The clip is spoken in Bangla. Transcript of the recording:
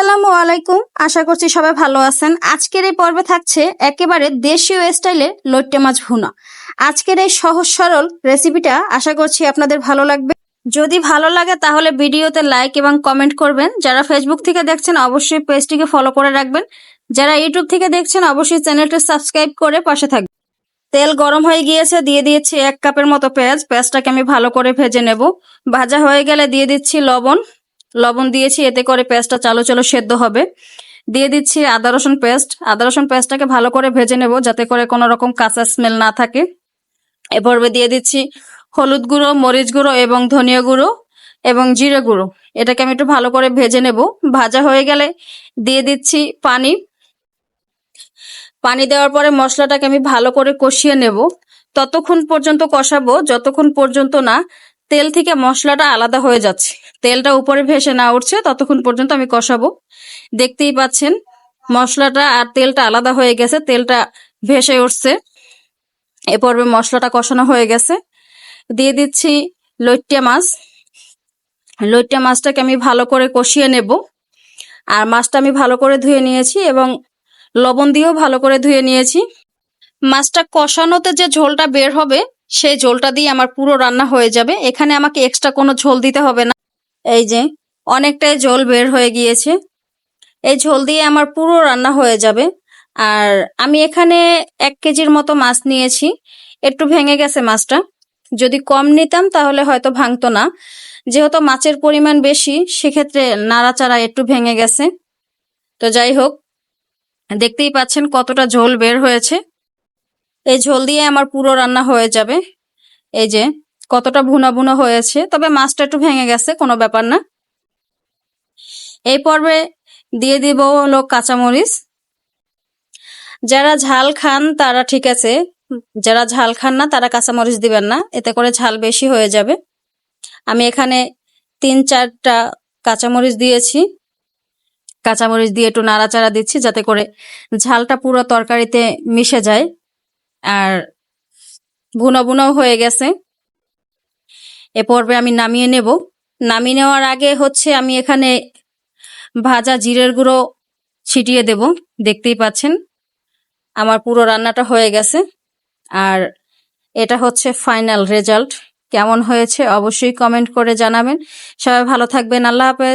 আসসালামু আলাইকুম। আশা করছি সবাই ভালো আছেন। আজকের এই পর্বে থাকছে একেবারে দেশীয় স্টাইলের লইট্টে মাছ ভুনা। আজকের এই সহজ সরল রেসিপিটা আশা করছি আপনাদের ভালো লাগবে। যদি ভালো লাগে তাহলে ভিডিওতে লাইক এবং কমেন্ট করবেন। যারা ফেসবুক থেকে দেখছেন অবশ্যই পেজটিকে ফলো করে রাখবেন। যারা ইউটিউব থেকে দেখছেন অবশ্যই চ্যানেলটি সাবস্ক্রাইব করে পাশে থাকবেন। তেল গরম হয়ে গিয়েছে, দিয়ে দিয়েছি 1 কাপের মতো পেঁয়াজ। পেঁয়াজটাকে আমি ভালো করে ভেজে নেব। ভাজা হয়ে গেলে দিয়ে দিচ্ছি লবণ দিয়েছি, এতে করে পেঁয়াজটা চালো চালো সেদ্ধ হবে। দিয়ে দিচ্ছি আদা রসুন পেস্টটাকে ভালো করে ভেজে নেব, যাতে করে কোনো রকম কাঁচা স্মেল না থাকে। এ পর্বে দিয়ে দিচ্ছি হলুদ গুঁড়ো, মরিচ গুঁড়ো এবং ধনিয়া গুঁড়ো এবং জিরে গুঁড়ো। এটাকে আমি একটু ভালো করে ভেজে নেব। ভাজা হয়ে গেলে দিয়ে দিচ্ছি পানি দেওয়ার পরে মশলাটাকে আমি ভালো করে কষিয়ে নেব। ততক্ষণ পর্যন্ত কষাবো যতক্ষণ পর্যন্ত না তেল থেকে মশলাটা আলাদা হয়ে যাচ্ছে, তেলটা উপরে ভেসে না উঠছে, ততক্ষণ পর্যন্ত আমি কষাবো। দেখতেই পাচ্ছেন মশলাটা আর তেলটা আলাদা হয়ে গেছে, তেলটা ভেসে উঠছে। এ পর্বে মশলাটা কষানো হয়ে গেছে। দিয়ে দিচ্ছি লইট্টা মাছটাকে আমি ভালো করে কষিয়ে নেব। আর মাছটা আমি ভালো করে ধুয়ে নিয়েছি এবং লবণ দিয়েও ভালো করে ধুয়ে নিয়েছি। মাছটা কষানোতে যে ঝোলটা বের হবে সেই ঝোলটা দিয়ে আমার পুরো রান্না হয়ে যাবে। এখানে আমাকে এক্সট্রা কোনো ঝোল দিতে হবে না। এই যে অনেকটাই ঝোল বের হয়ে গিয়েছে, এই ঝোল দিয়ে আমার পুরো রান্না হয়ে যাবে। আর আমি এখানে 1 কেজির মতো মাছ নিয়েছি, একটু ভেঙে গেছে মাছটা। যদি কম নিতাম তাহলে হয়তো ভাঙতো না, যেহেতু মাছের পরিমাণ বেশি সেক্ষেত্রে নাড়াচাড়া একটু ভেঙে গেছে। তো যাই হোক, দেখতেই পাচ্ছেন কতটা ঝোল বের হয়েছে। এই ঝোল দিয়ে আমার পুরো রান্না হয়ে যাবে। এই যে কতটা ভুনা ভুনা হয়েছে, তবে মাছটা একটু ভেঙে গেছে, কোনো ব্যাপার না। এই পর্বে দিয়ে দিব হলো কাঁচামরিচ। যারা ঝাল খান তারা ঠিক আছে, যারা ঝাল খান না তারা কাঁচামরিচ দিবেন না, এতে করে ঝাল বেশি হয়ে যাবে। আমি এখানে 3-4টা কাঁচামরিচ দিয়েছি। কাঁচামরিচ দিয়ে একটু নাড়াচাড়া দিচ্ছি যাতে করে ঝালটা পুরো তরকারিতে মিশে যায়। আর ভুনা ভুনাও হয়ে গেছে। এ পর্বে আমি নামিয়ে নেব। নামিয়ে নেওয়ার আগে আমি এখানে ভাজা জিরের গুঁড়ো ছিটিয়ে দেব। দেখতেই পাচ্ছেন আমার পুরো রান্নাটা হয়ে গেছে। আর এটা ফাইনাল রেজাল্ট। কেমন হয়েছে অবশ্যই কমেন্ট করে জানাবেন। সবাই ভালো থাকবেন। আল্লাহ হাফেজ।